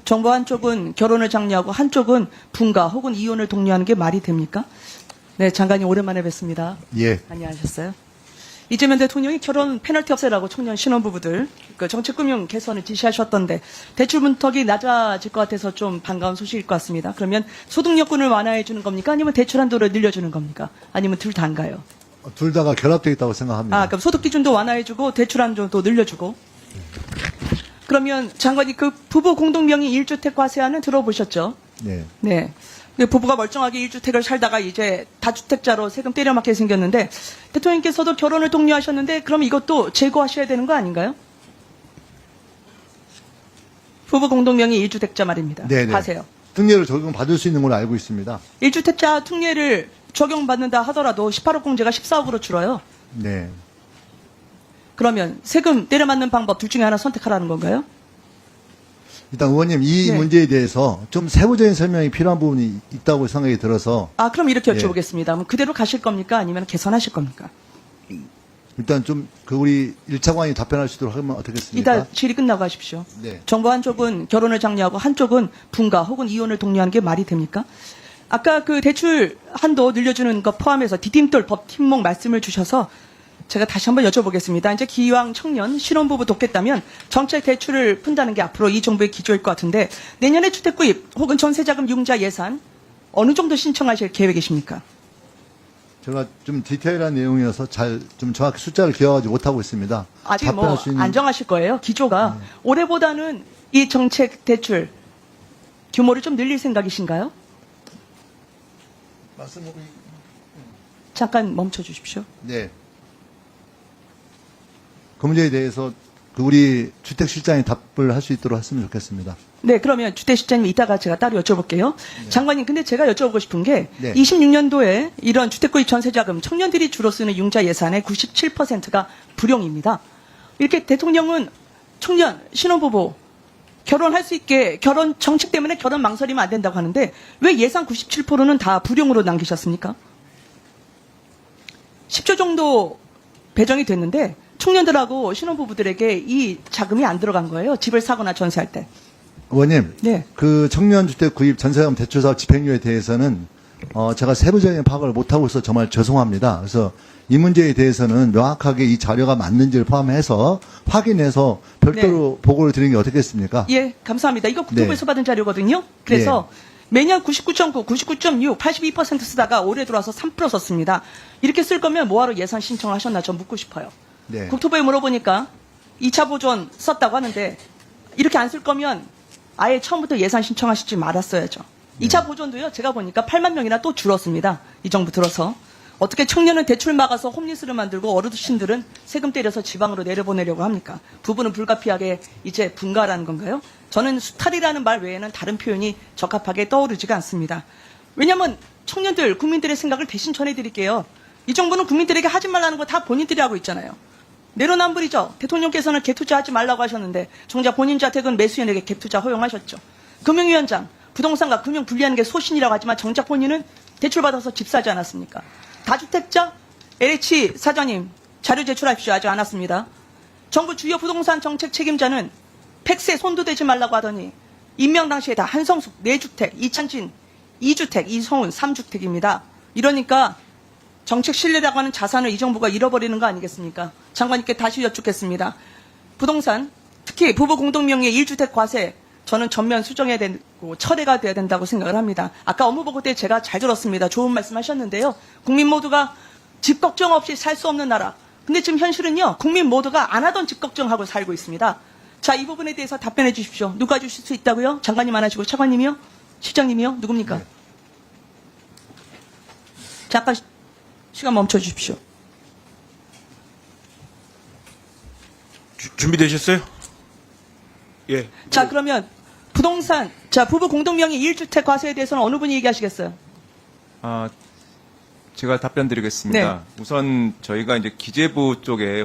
정부 한쪽은 결혼을 장려하고 한쪽은 분가 혹은 이혼을 독려하는 게 말이 됩니까? 네, 장관님 오랜만에 뵙습니다. 예. 안녕하셨어요? 이재명 대통령이 결혼 페널티 없애라고 청년 신혼부부들 그 정책금융 개선을 지시하셨던데 대출 문턱이 낮아질 것 같아서 좀 반가운 소식일 것 같습니다. 그러면 소득 여건을 완화해 주는 겁니까? 아니면 대출 한도를 늘려주는 겁니까? 아니면 둘 다인가요? 둘 다가 결합되어 있다고 생각합니다. 아, 그럼 소득 기준도 완화해주고 대출 한도도 늘려주고. 그러면 장관이 그 부부 공동명의 1주택 과세안은 들어보셨죠? 네. 네. 부부가 멀쩡하게 1주택을 살다가 이제 다주택자로 세금 때려맞게 생겼는데 대통령께서도 결혼을 독려하셨는데 그럼 이것도 제거하셔야 되는 거 아닌가요? 부부 공동명의 1주택자 말입니다. 네네. 하세요. 특례를 적용받을 수 있는 걸로 알고 있습니다. 1주택자 특례를 적용받는다 하더라도 18억 공제가 14억으로 줄어요. 네. 그러면 세금 때려맞는 방법 둘 중에 하나 선택하라는 건가요? 일단 의원님 이 네. 문제에 대해서 좀 세부적인 설명이 필요한 부분이 있다고 생각이 들어서 아, 그럼 이렇게 예. 여쭤보겠습니다. 그럼 그대로 가실 겁니까? 아니면 개선하실 겁니까? 일단 좀 우리 1차관이 답변할 수 있도록 하면 어떻겠습니까? 이따 질의 끝나고 하십시오. 네. 정부 한쪽은 결혼을 장려하고 한쪽은 분가 혹은 이혼을 독려하는 게 말이 됩니까? 아까 그 대출 한도 늘려주는 것 포함해서 디딤돌 법 팀목 말씀을 주셔서 제가 다시 한번 여쭤보겠습니다. 이제 기왕 청년 신혼부부 돕겠다면 정책 대출을 푼다는 게 앞으로 이 정부의 기조일 것 같은데 내년에 주택 구입 혹은 전세자금 융자 예산 어느 정도 신청하실 계획이십니까? 제가 좀 디테일한 내용이어서 좀 정확히 숫자를 기억하지 못하고 있습니다. 아직 답변할 뭐 수 있는- 안정하실 거예요. 기조가 올해보다는 이 정책 대출 규모를 좀 늘릴 생각이신가요? 잠깐 멈춰 주십시오. 네. 그 문제에 대해서 우리 주택실장이 답을 할 수 있도록 했으면 좋겠습니다. 네, 그러면 주택실장님 이따가 제가 따로 여쭤볼게요. 장관님, 근데 제가 여쭤보고 싶은 게 네. 26년도에 이런 주택구입 전세자금 청년들이 주로 쓰는 융자 예산의 97%가 불용입니다. 이렇게 대통령은 청년, 신혼부부 결혼할 수 있게 결혼 정책 때문에 결혼 망설이면 안 된다고 하는데 왜 예산 97%는 다 불용으로 남기셨습니까? 10조 정도 배정이 됐는데 청년들하고 신혼부부들에게 이 자금이 안 들어간 거예요. 집을 사거나 전세할 때. 의원님, 네. 그 청년주택 구입 전세자금 대출사업 집행료에 대해서는 제가 세부적인 파악을 못하고 있어서 정말 죄송합니다. 그래서 이 문제에 대해서는 명확하게 이 자료가 맞는지를 포함해서 확인해서 별도로 보고를 드리는 게 어떻겠습니까? 예, 감사합니다. 이거 국토부에서 받은 자료거든요. 그래서 매년 99.9, 99.6, 82% 쓰다가 올해 들어와서 3% 썼습니다. 이렇게 쓸 거면 뭐하러 예산 신청을 하셨나 좀 묻고 싶어요. 네. 국토부에 물어보니까 2차 보존 썼다고 하는데 이렇게 안 쓸 거면 아예 처음부터 예산 신청하시지 말았어야죠. 2차 보존도요. 제가 보니까 8만 명이나 또 줄었습니다. 이 정부 들어서. 어떻게 청년은 대출 막아서 홈리스를 만들고 어르신들은 세금 때려서 지방으로 내려보내려고 합니까? 부부는 불가피하게 이제 분가라는 건가요? 저는 수탈이라는 말 외에는 다른 표현이 적합하게 떠오르지가 않습니다. 왜냐하면 청년들, 국민들의 생각을 대신 전해드릴게요. 이 정부는 국민들에게 하지 말라는 거 다 본인들이 하고 있잖아요. 내로남불이죠. 대통령께서는 갭투자하지 말라고 하셨는데 정작 본인 자택은 매수인에게 갭투자 허용하셨죠. 금융위원장, 부동산과 금융 분리하는 게 소신이라고 하지만 정작 본인은 대출받아서 집 사지 않았습니까? 다주택자 LH 사장님 자료 제출하십시오. 아직 안 왔습니다. 정부 주요 부동산 정책 책임자는 팩스에 손도 대지 말라고 하더니 임명 당시에 다 한성숙 4주택, 이창진 2주택, 이성훈 3주택입니다. 이러니까 정책 신뢰라고 하는 자산을 이 정부가 잃어버리는 거 아니겠습니까? 장관님께 다시 여쭙겠습니다. 부동산, 특히 부부 공동명의 1주택 과세 저는 전면 수정해야 되고 철회가 돼야 된다고 생각을 합니다. 아까 업무보고 때 제가 잘 들었습니다. 좋은 말씀 하셨는데요. 국민 모두가 집 걱정 없이 살 수 없는 나라. 근데 지금 현실은요. 국민 모두가 안 하던 집 걱정하고 살고 있습니다. 자, 이 부분에 대해서 답변해 주십시오. 누가 주실 수 있다고요? 장관님 안 하시고 차관님이요? 실장님이요? 누굽니까? 네. 잠깐 시간 멈춰 주십시오. 준비되셨어요? 예. 자, 그러면 부동산, 자, 부부 공동명의 1주택 과세에 대해서는 어느 분이 얘기하시겠어요? 제가 답변 드리겠습니다. 우선 저희가 이제 기재부 쪽에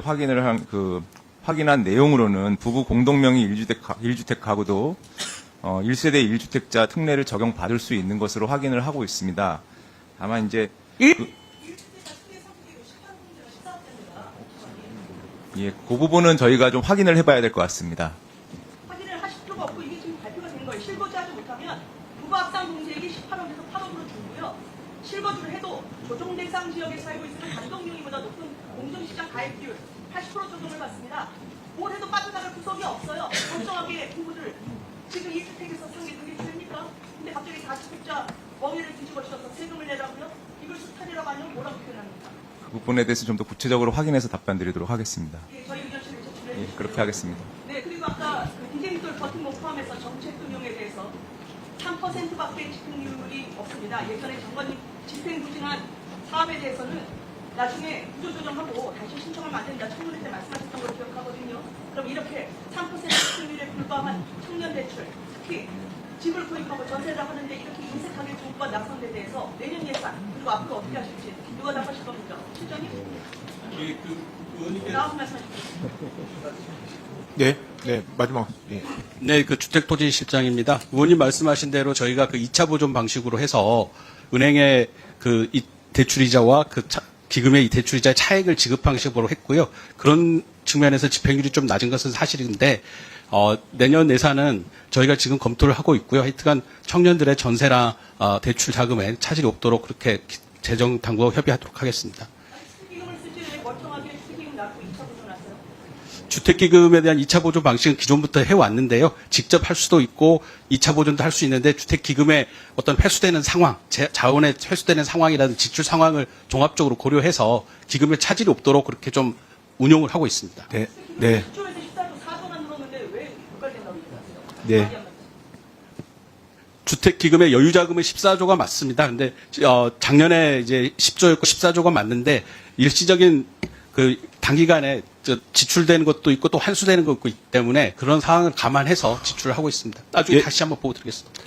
확인한 내용으로는 부부 공동명의 1주택 가구도 1세대 1주택자 특례를 적용받을 수 있는 것으로 확인을 하고 있습니다. 다만 이제 그 부분은 저희가 좀 확인을 해봐야 될 것 같습니다. 확인을 하실 필요가 없고 이게 지금 발표가 된 거예요. 실거주하지 못하면 부부합산 공제액이 18억에서 8억으로 줄고요. 실거주를 해도 조정 대상 지역에 살고 있으면 단독유의보다 높은 공정시장 가입률 80% 조정을 받습니다. 뭘 해도 빠져나갈 구석이 없어요. 멀쩡하게 부부들 지금 2주택에서 상계 그게 죄입니까? 근데 갑자기 4주택자 멍에를 뒤집어씌워서 세금을 내라고요? 이걸 수탈이라고 하면 뭐라고 표현합니까? 그 부분에 대해서 좀 더 구체적으로 확인해서 답변 드리도록 하겠습니다. 예, 저희 의견실을 제출해 예, 주시고요. 그렇게 하겠습니다. 네, 그리고 아까 그 디제이돌 버팀목 포함해서 정책금융에 대해서 3%밖에 집행률이 없습니다. 예전에 장관님 집행부진한 사업에 대해서는 나중에 구조조정하고 다시 신청을 만든다 청문회 때 말씀하셨던 걸 기억하거든요. 그럼 이렇게 3% 집행률에 불과한 청년 대출, 특히 집을 구입하고 전세를 하는데 이렇게 인색하게 정부가 나선 데 대해서 내년 예산 그리고 앞으로 어떻게 하실지 누가 답하실 겁니까? 실장님? 나와서 말씀하십시오. 네, 마지막. 예. 네, 그 주택토지실장입니다. 의원님 말씀하신 대로 저희가 그 2차 보존 방식으로 해서 은행의 그 이 대출이자와 기금의 이 대출이자의 차액을 지급하는 식으로 했고요. 그런 측면에서 집행률이 좀 낮은 것은 사실인데, 내년 예산은 저희가 지금 검토를 하고 있고요. 하여튼간 청년들의 전세나 대출 자금에 차질이 없도록 그렇게 재정 당국과 협의하도록 하겠습니다. 수기금을 쓰지 왜 멀쩡하게 수기금 낳고 2차 보존하세요? 주택기금에 대한 2차 보존 방식은 기존부터 해왔는데요. 직접 할 수도 있고 2차 보존도 할 수 있는데 주택기금의 어떤 회수되는 상황, 자원의 회수되는 상황이라든 지출 상황을 종합적으로 고려해서 기금에 차질이 없도록 그렇게 좀 운용을 하고 있습니다. 네, 네, 10조에서 14조 4조나 늘었는데 왜 그걸 된다고 얘기하세요? 네. 주택기금의 여유자금은 14조가 맞습니다. 근데 작년에 이제 10조였고 14조가 맞는데 일시적인 그 단기간에 지출되는 것도 있고 또 환수되는 것도 있기 때문에 그런 상황을 감안해서 지출을 하고 있습니다. 나중에 예. 다시 한번 보고 드리겠습니다.